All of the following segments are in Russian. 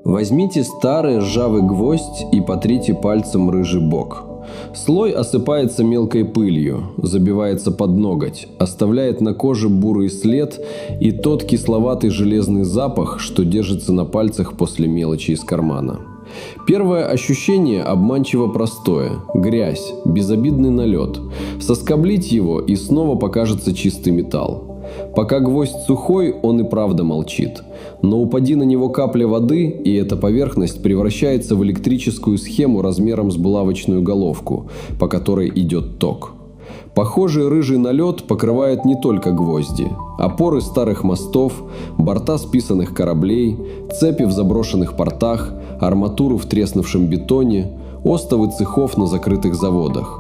Возьмите старый ржавый гвоздь и потрите пальцем рыжий бок. Слой осыпается мелкой пылью, забивается под ноготь, оставляет на коже бурый след и тот кисловатый железный запах, что держится на пальцах после мелочи из кармана. Первое ощущение обманчиво простое – грязь, безобидный налет. Соскоблить его и снова покажется чистый металл. Пока гвоздь сухой, он и правда молчит. Но упади на него капля воды, и эта поверхность превращается в электрическую схему размером с булавочную головку, по которой идет ток. Похожий рыжий налет покрывает не только гвозди. Опоры старых мостов, борта списанных кораблей, цепи в заброшенных портах, арматуру в треснувшем бетоне, остовы цехов на закрытых заводах.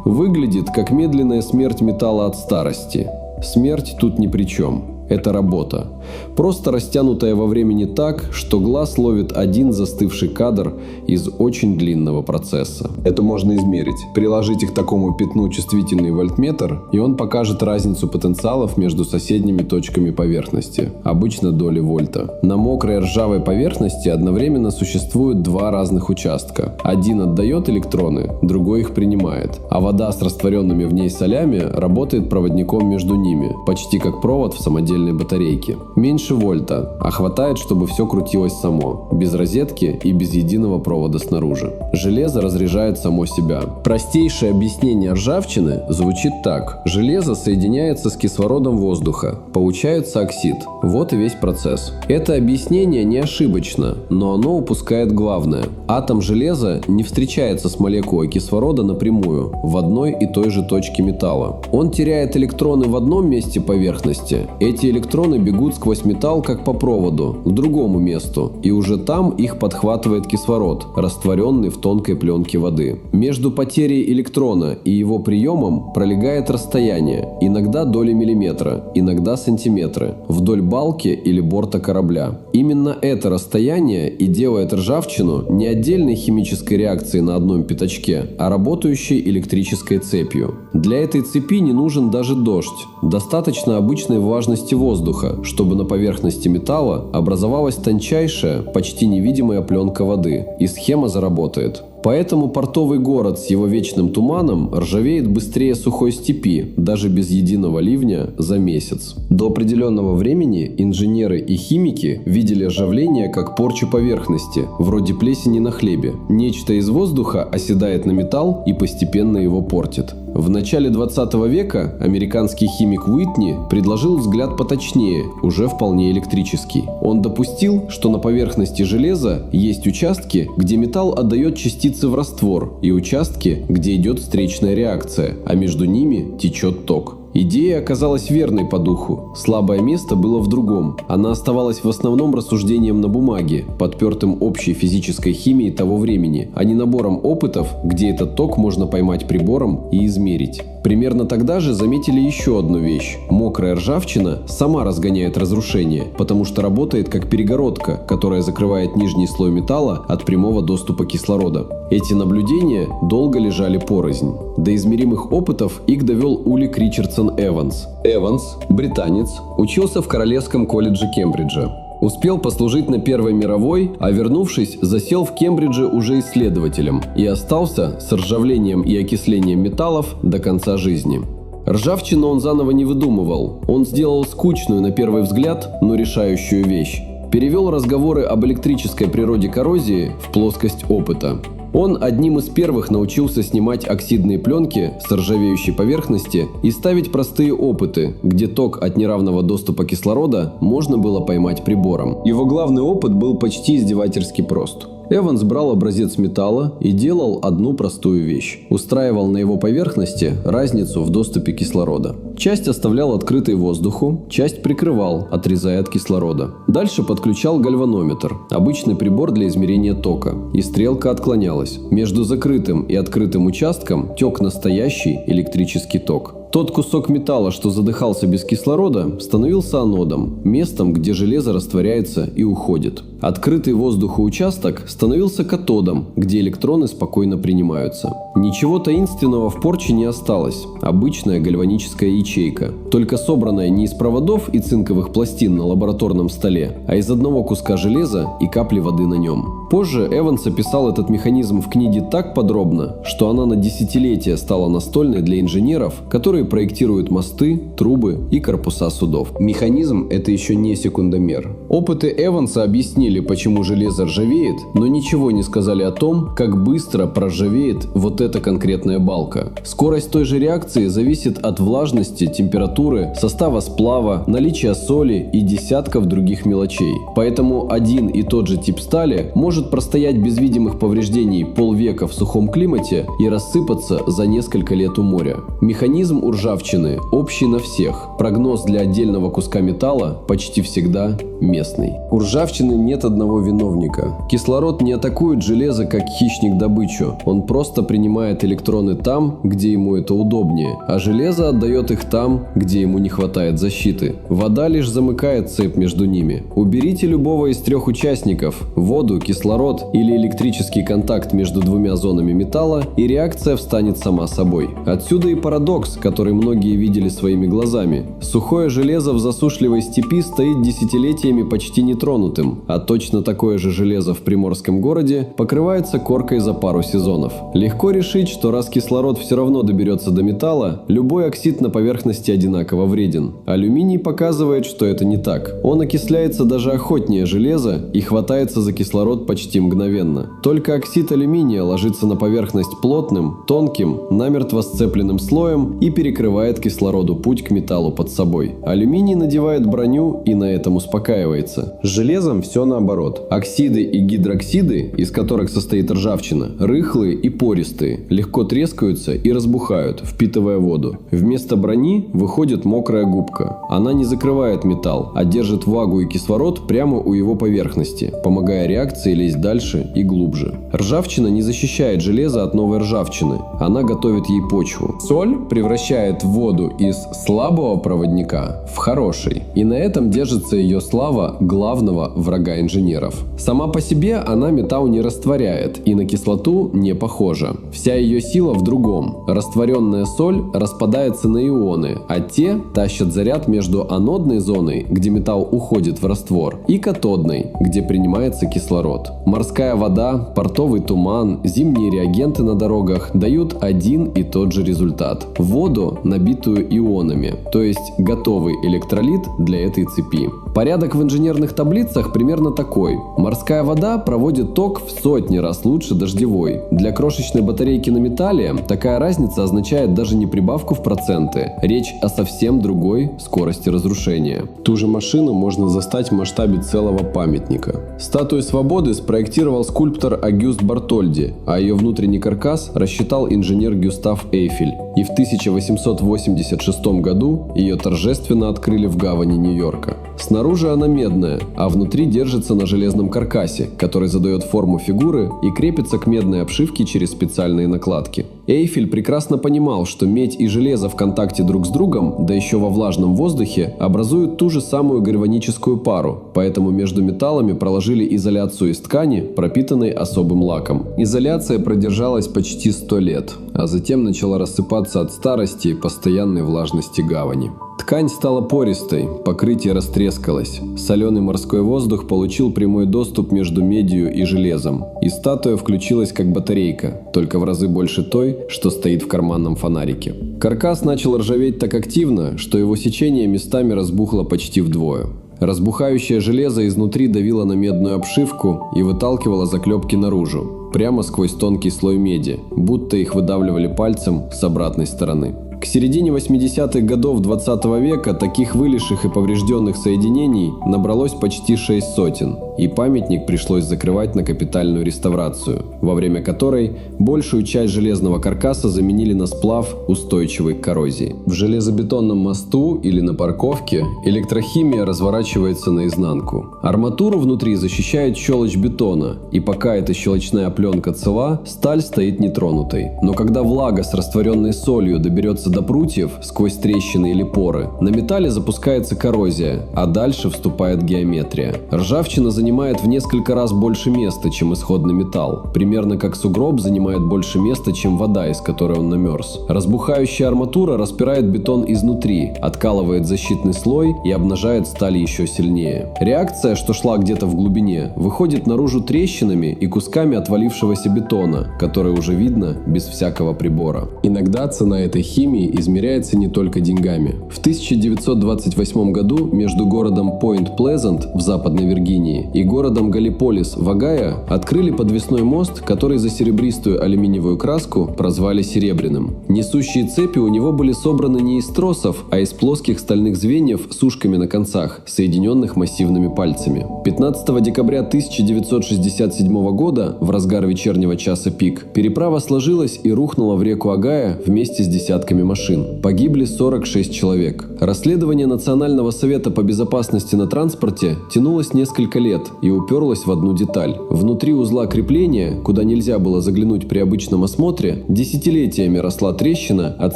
Выглядит как медленная смерть металла от старости. Смерть тут ни при чем. Это работа. Просто растянутая во времени так, что глаз ловит один застывший кадр из очень длинного процесса. Это можно измерить. Приложите к такому пятну чувствительный вольтметр, и он покажет разницу потенциалов между соседними точками поверхности, обычно доли вольта. На мокрой ржавой поверхности одновременно существуют два разных участка. Один отдает электроны, другой их принимает. А вода с растворенными в ней солями работает проводником между ними, почти как провод в самодельной батарейки. Меньше вольта, а хватает, чтобы все крутилось само, без розетки и без единого провода снаружи. Железо разряжает само себя. Простейшее объяснение ржавчины звучит так. Железо соединяется с кислородом воздуха, получается оксид. Вот и весь процесс. Это объяснение не ошибочно, но оно упускает главное. Атом железа не встречается с молекулой кислорода напрямую, в одной и той же точке металла. Он теряет электроны в одном месте поверхности. Эти электроны бегут сквозь металл как по проводу к другому месту, и уже там их подхватывает кислород, растворенный в тонкой пленке воды. Между потерей электрона и его приемом пролегает расстояние, иногда доли миллиметра, иногда сантиметры, вдоль балки или борта корабля. Именно это расстояние и делает ржавчину не отдельной химической реакцией на одном пятачке, а работающей электрической цепью. Для этой цепи не нужен даже дождь. Достаточно обычной влажности воздуха, чтобы на поверхности металла образовалась тончайшая, почти невидимая пленка воды, и схема заработает. Поэтому портовый город с его вечным туманом ржавеет быстрее сухой степи, даже без единого ливня, за месяц. До определенного времени инженеры и химики видели ржавление как порчу поверхности, вроде плесени на хлебе. Нечто из воздуха оседает на металл и постепенно его портит. В начале 20 века американский химик Уитни предложил взгляд поточнее, уже вполне электрический. Он допустил, что на поверхности железа есть участки, где металл отдает частицы в раствор, и участки, где идет встречная реакция, а между ними течет ток. Идея оказалась верной по духу. Слабое место было в другом. Она оставалась в основном рассуждением на бумаге, подпертым общей физической химией того времени, а не набором опытов, где этот ток можно поймать прибором и измерить. Примерно тогда же заметили еще одну вещь. Мокрая ржавчина сама разгоняет разрушение, потому что работает как перегородка, которая закрывает нижний слой металла от прямого доступа кислорода. Эти наблюдения долго лежали порознь. До измеримых опытов их довел Улик Ричардсон Эванс. Эванс, британец, учился в Королевском колледже Кембриджа. Успел послужить на Первой мировой, а вернувшись, засел в Кембридже уже исследователем и остался с ржавлением и окислением металлов до конца жизни. Ржавчину он заново не выдумывал. Он сделал скучную на первый взгляд, но решающую вещь. Перевел разговоры об электрической природе коррозии в плоскость опыта. Он одним из первых научился снимать оксидные пленки с ржавеющей поверхности и ставить простые опыты, где ток от неравного доступа кислорода можно было поймать прибором. Его главный опыт был почти издевательски прост. Эванс брал образец металла и делал одну простую вещь. Устраивал на его поверхности разницу в доступе кислорода. Часть оставлял открытой воздуху, часть прикрывал, отрезая от кислорода. Дальше подключал гальванометр, обычный прибор для измерения тока, и стрелка отклонялась. Между закрытым и открытым участком тек настоящий электрический ток. Тот кусок металла, что задыхался без кислорода, становился анодом, местом, где железо растворяется и уходит. Открытый воздуху участок становился катодом, где электроны спокойно принимаются. Ничего таинственного в порче не осталось. Обычная гальваническая ячейка, только собранная не из проводов и цинковых пластин на лабораторном столе, а из одного куска железа и капли воды на нем. Позже Эванс описал этот механизм в книге так подробно, что она на десятилетия стала настольной для инженеров, которые проектируют мосты, трубы и корпуса судов. Механизм – это еще не секундомер. Опыты Эванса объяснили, почему железо ржавеет, но ничего не сказали о том, как быстро проржавеет вот эта конкретная балка. Скорость той же реакции зависит от влажности, температуры, состава сплава, наличия соли и десятков других мелочей. Поэтому один и тот же тип стали может простоять без видимых повреждений полвека в сухом климате и рассыпаться за несколько лет у моря. Механизм у ржавчины общий на всех. Прогноз для отдельного куска металла почти всегда местный. У ржавчины нет одного виновника. Кислород не атакует железо как хищник добычу. Он просто принимает электроны там, где ему это удобнее, а железо отдает их там, где ему не хватает защиты. Вода лишь замыкает цепь между ними. Уберите любого из трех участников – воду, кислород или электрический контакт между двумя зонами металла, и реакция встанет сама собой. Отсюда и парадокс, который многие видели своими глазами. Сухое железо в засушливой степи стоит десятилетиями почти нетронутым, а точно такое же железо в приморском городе покрывается коркой за пару сезонов. Легко решить, что раз кислород все равно доберется до металла, любой оксид на поверхности одинаково вреден. Алюминий показывает, что это не так. Он окисляется даже охотнее железа и хватается за кислород почти мгновенно. Только оксид алюминия ложится на поверхность плотным, тонким, намертво сцепленным слоем и перекрывает кислороду путь к металлу под собой. Алюминий надевает броню и на этом успокаивается. С железом все наоборот. Оксиды и гидроксиды, из которых состоит ржавчина, рыхлые и пористые, легко трескаются и разбухают, впитывая воду. Вместо брони выходит мокрая губка. Она не закрывает металл, а держит влагу и кислород прямо у его поверхности, помогая реакции лезть дальше и глубже. Ржавчина не защищает железо от новой ржавчины, она готовит ей почву. Соль превращает воду из слабого проводника в хороший, и на этом держится ее слава главного врага инженеров. Сама по себе она металл не растворяет и на кислоту не похожа. Вся ее сила в другом. Растворенная соль распадается на ионы, а те тащат заряд между анодной зоной, где металл уходит в раствор, и катодной, где принимается кислород. Морская вода, портовый туман, зимние реагенты на дорогах дают один и тот же результат. Воду, набитую ионами, то есть готовый электролит для этой цепи. Порядок в инженерных таблицах примерно такой. Морская вода проводит ток в сотни раз лучше дождевой. Для крошечной батарейки на металле такая разница означает даже не прибавку в проценты. Речь о совсем другой скорости разрушения. Ту же машину можно застать в масштабе целого памятника. Статую свободы спроектировал скульптор Агюст Бартольди, а ее внутренний каркас рассчитал инженер Гюстав Эйфель. И в 1886 году ее торжественно открыли в гавани Нью-Йорка. Снаружи она медная, а внутри держится на железном каркасе, который задает форму фигуры и крепится к медной обшивке через специальные накладки. Эйфель прекрасно понимал, что медь и железо в контакте друг с другом, да еще во влажном воздухе, образуют ту же самую гальваническую пару, поэтому между металлами проложили изоляцию из ткани, пропитанной особым лаком. Изоляция продержалась почти 100 лет, а затем начала рассыпаться от старости и постоянной влажности гавани. Ткань стала пористой, покрытие растрескалось. Соленый морской воздух получил прямой доступ между медью и железом, и статуя включилась как батарейка, только в разы больше той, что стоит в карманном фонарике. Каркас начал ржаветь так активно, что его сечение местами разбухло почти вдвое. Разбухающее железо изнутри давило на медную обшивку и выталкивало заклепки наружу, прямо сквозь тонкий слой меди, будто их выдавливали пальцем с обратной стороны. К середине 80-х годов 20 века таких вылезших и поврежденных соединений набралось почти 6 сотен. и памятник пришлось закрывать на капитальную реставрацию, во время которой большую часть железного каркаса заменили на сплав, устойчивый к коррозии. В железобетонном мосту или на парковке электрохимия разворачивается наизнанку. Арматуру внутри защищает щелочь бетона, и пока эта щелочная пленка цела, сталь стоит нетронутой. Но когда влага с растворенной солью доберется до прутьев сквозь трещины или поры, на металле запускается коррозия, а дальше вступает геометрия. Ржавчина занимает в несколько раз больше места, чем исходный металл. Примерно как сугроб занимает больше места, чем вода, из которой он намерз. Разбухающая арматура распирает бетон изнутри, откалывает защитный слой и обнажает сталь еще сильнее. Реакция, что шла где-то в глубине, выходит наружу трещинами и кусками отвалившегося бетона, который уже видно без всякого прибора. Иногда цена этой химии измеряется не только деньгами. В 1928 году между городом Пойнт-Плезант в Западной Виргинии и городом Галлиполис в Огайо открыли подвесной мост, который за серебристую алюминиевую краску прозвали серебряным. Несущие цепи у него были собраны не из тросов, а из плоских стальных звеньев с ушками на концах, соединенных массивными пальцами. 15 декабря 1967 года, в разгар вечернего часа пик, переправа сложилась и рухнула в реку Огайо вместе с десятками машин. Погибли 46 человек. Расследование Национального совета по безопасности на транспорте тянулось несколько лет и уперлось в одну деталь. Внутри узла крепления, куда нельзя было заглянуть при обычном осмотре, десятилетиями росла трещина от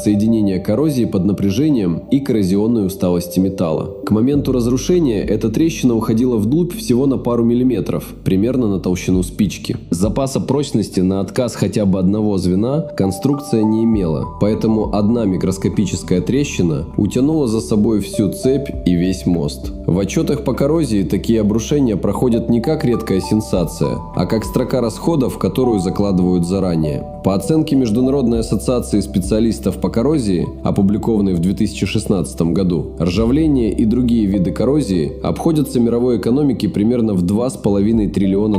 соединения коррозии под напряжением и коррозионной усталости металла. К моменту разрушения эта трещина уходила вглубь всего на пару миллиметров, примерно на толщину спички. Запаса прочности на отказ хотя бы одного звена конструкция не имела, поэтому одна микроскопическая трещина утянула за собой всю цепь и весь мост. В отчетах по коррозии такие обрушения проходят не как редкая сенсация, а как строка расходов, которую закладывают заранее. По оценке Международной ассоциации специалистов по коррозии, опубликованной в 2016 году, ржавление и другие виды коррозии обходятся мировой экономике примерно в $2,5 триллиона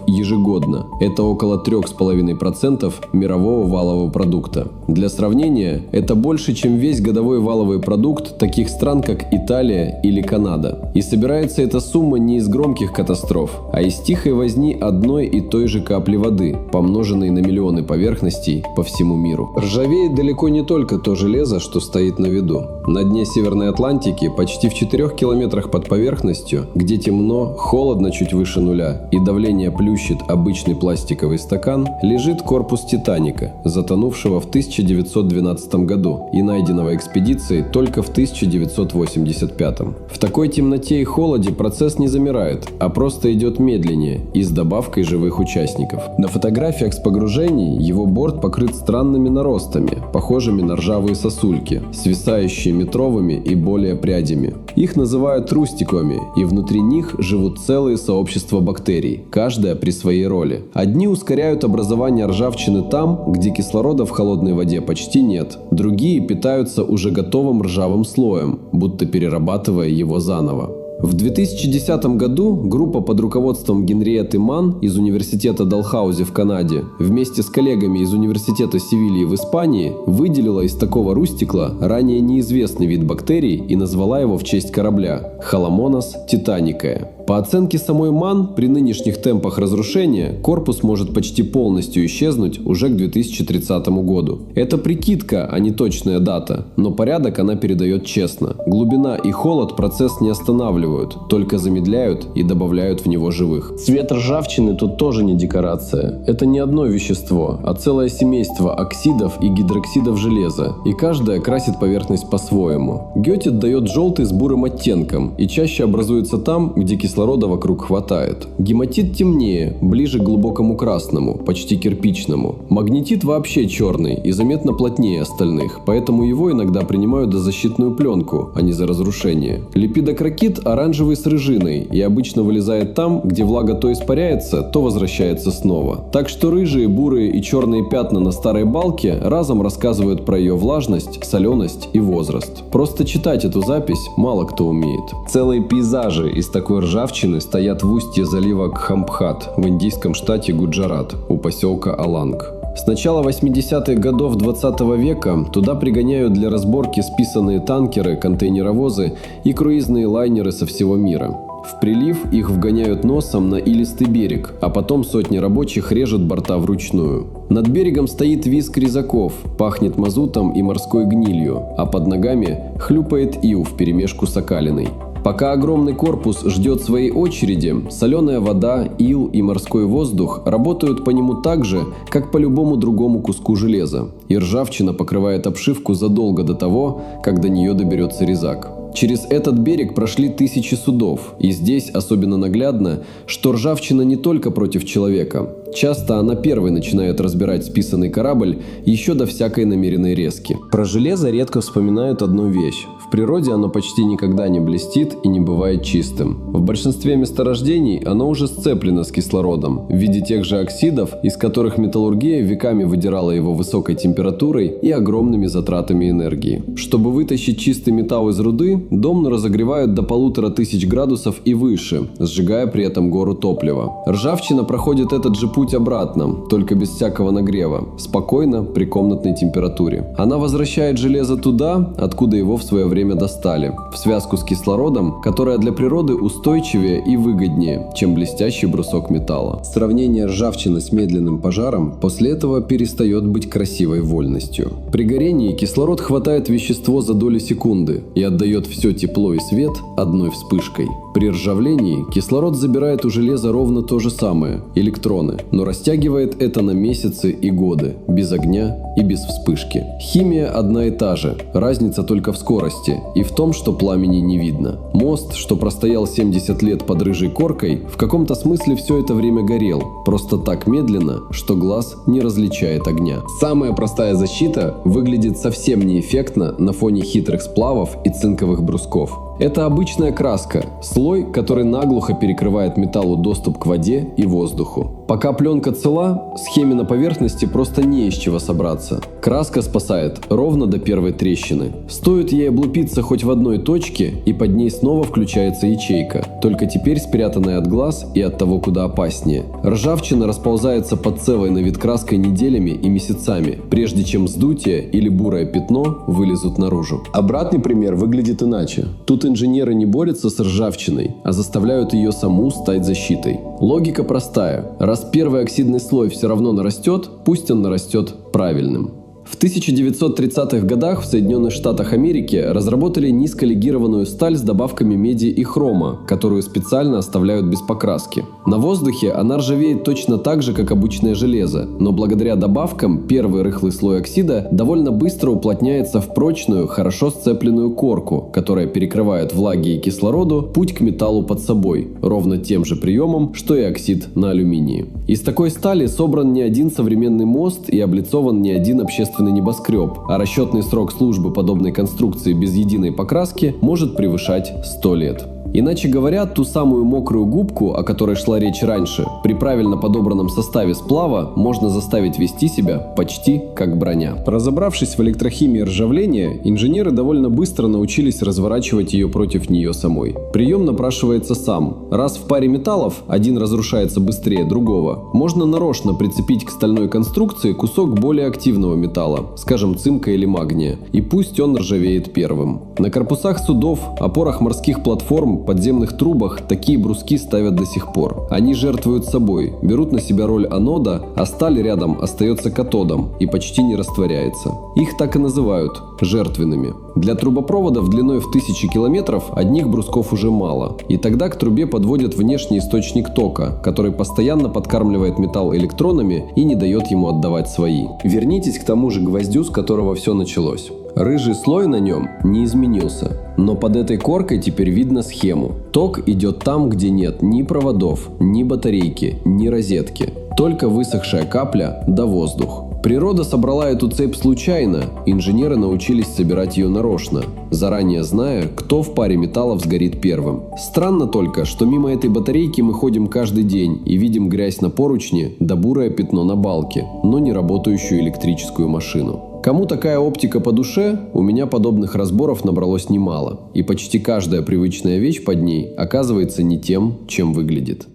ежегодно. Это около 3,5% мирового валового продукта. Для сравнения, это больше, чем весь годовой валовый продукт таких стран, как Италия или Канада. И собирается эта сумма не из громких катастроф, а из тихой возни одной и той же капли воды, помноженной на миллионы поверхностей по всему миру. Ржавеет далеко не только то железо, что стоит на виду. На дне Северной Атлантики, почти в 4 километрах под поверхностью, где темно, холодно чуть выше нуля и давление плющит обычный пластиковый стакан, лежит корпус Титаника, затонувшего в 1912 году и найденного экспедицией только в 1985. В такой темноте и холоде процесс не замирает, а просто идет медленнее и с добавкой живых участников. На фотографиях с погружений его борт покрыт странными наростами, похожими на ржавые сосульки, свисающие метровыми и более прядями. Их называют рустиками, и внутри них живут целые сообщества бактерий, каждая при своей роли. Одни ускоряют образование ржавчины там, где кислорода в холодной воде почти нет. Другие питаются уже готовым ржавым слоем, будто перерабатывая его заново. В 2010 году группа под руководством Генриетты Манн из университета Далхаузи в Канаде вместе с коллегами из университета Севильи в Испании выделила из такого рустикла ранее неизвестный вид бактерий и назвала его в честь корабля – Halomonas titanicae. По оценке самой Манн, при нынешних темпах разрушения корпус может почти полностью исчезнуть уже к 2030 году. Это прикидка, а не точная дата, но порядок она передает честно. Глубина и холод процесс не останавливают, только замедляют и добавляют в него живых. Цвет ржавчины тут тоже не декорация. Это не одно вещество, а целое семейство оксидов и гидроксидов железа, и каждая красит поверхность по-своему. Гетит дает желтый с бурым оттенком и чаще образуется там, где кислорода вокруг хватает. Гематит темнее, ближе к глубокому красному, почти кирпичному. Магнетит вообще черный и заметно плотнее остальных, поэтому его иногда принимают за защитную пленку, а не за разрушение. Липидокрокит оранжевый с рыжиной и обычно вылезает там, где влага то испаряется, то возвращается снова. Так что рыжие, бурые и черные пятна на старой балке разом рассказывают про ее влажность, соленость и возраст. Просто читать эту запись мало кто умеет. Целые пейзажи из такой ржавчины стоят в устье залива Кхамбхат в индийском штате Гуджарат у поселка Аланг. С начала 80-х годов 20 века туда пригоняют для разборки списанные танкеры, контейнеровозы и круизные лайнеры со всего мира. В прилив их вгоняют носом на илистый берег, а потом сотни рабочих режут борта вручную. Над берегом стоит визг резаков, пахнет мазутом и морской гнилью, а под ногами хлюпает ил вперемешку с окалиной. Пока огромный корпус ждет своей очереди, соленая вода, ил и морской воздух работают по нему так же, как по любому другому куску железа, и ржавчина покрывает обшивку задолго до того, как до нее доберется резак. Через этот берег прошли тысячи судов, и здесь особенно наглядно, что ржавчина не только против человека. Часто она первой начинает разбирать списанный корабль еще до всякой намеренной резки. Про железо редко вспоминают одну вещь. В природе оно почти никогда не блестит и не бывает чистым. В большинстве месторождений оно уже сцеплено с кислородом в виде тех же оксидов, из которых металлургия веками выдирала его высокой температурой и огромными затратами энергии. Чтобы вытащить чистый металл из руды, дом разогревают до 1500 градусов и выше, сжигая при этом гору топлива. Ржавчина проходит этот же путь обратно, только без всякого нагрева, спокойно при комнатной температуре. Она возвращает железо туда, откуда его в свое время достали, в связку с кислородом, которая для природы устойчивее и выгоднее, чем блестящий брусок металла. Сравнение ржавчины с медленным пожаром после этого перестает быть красивой вольностью. При горении кислород хватает вещество за доли секунды и отдает все тепло и свет одной вспышкой. При ржавлении кислород забирает у железа ровно то же самое – электроны, но растягивает это на месяцы и годы, без огня и без вспышки. Химия одна и та же, разница только в скорости и в том, что пламени не видно. Мост, что простоял 70 лет под рыжей коркой, в каком-то смысле все это время горел, просто так медленно, что глаз не различает огня. Самая простая защита выглядит совсем неэффектно на фоне хитрых сплавов и цинковых брусков. Это обычная краска, слой, который наглухо перекрывает металлу доступ к воде и воздуху. Пока пленка цела, схеме на поверхности просто не из чего собраться. Краска спасает ровно до первой трещины. Стоит ей облупиться хоть в одной точке, и под ней снова включается ячейка, только теперь спрятанная от глаз и от того, куда опаснее. Ржавчина расползается под целой на вид краской неделями и месяцами, прежде чем вздутие или бурое пятно вылезут наружу. Обратный пример выглядит иначе. Тут инженеры не борются с ржавчиной, а заставляют ее саму стать защитой. Логика простая. Раз первый оксидный слой все равно нарастет, пусть он нарастет правильным. В 1930-х годах в Соединенных Штатах Америки разработали низколегированную сталь с добавками меди и хрома, которую специально оставляют без покраски. На воздухе она ржавеет точно так же, как обычное железо, но благодаря добавкам первый рыхлый слой оксида довольно быстро уплотняется в прочную, хорошо сцепленную корку, которая перекрывает влаге и кислороду путь к металлу под собой, ровно тем же приемом, что и оксид на алюминии. Из такой стали собран не один современный мост и облицован не один общественный небоскреб, а расчетный срок службы подобной конструкции без единой покраски может превышать 100 лет. Иначе говоря, ту самую мокрую губку, о которой шла речь раньше, при правильно подобранном составе сплава можно заставить вести себя почти как броня. Разобравшись в электрохимии ржавления, инженеры довольно быстро научились разворачивать ее против нее самой. Прием напрашивается сам. Раз в паре металлов один разрушается быстрее другого, можно нарочно прицепить к стальной конструкции кусок более активного металла, скажем, цинка или магния, и пусть он ржавеет первым. На корпусах судов, опорах морских платформ, подземных трубах такие бруски ставят до сих пор. Они жертвуют собой, берут на себя роль анода, а сталь рядом остается катодом и почти не растворяется. Их так и называют – жертвенными. Для трубопроводов длиной в 1000 километров одних брусков уже мало. И тогда к трубе подводят внешний источник тока, который постоянно подкармливает металл электронами и не дает ему отдавать свои. Вернитесь к тому же гвоздю, с которого все началось. Рыжий слой на нем не изменился, но под этой коркой теперь видно схему. Ток идет там, где нет ни проводов, ни батарейки, ни розетки. Только высохшая капля да воздух. Природа собрала эту цепь случайно, инженеры научились собирать ее нарочно, заранее зная, кто в паре металлов сгорит первым. Странно только, что мимо этой батарейки мы ходим каждый день и видим грязь на поручне да бурое пятно на балке, но не работающую электрическую машину. Кому такая оптика по душе, у меня подобных разборов набралось немало, и почти каждая привычная вещь под ней оказывается не тем, чем выглядит.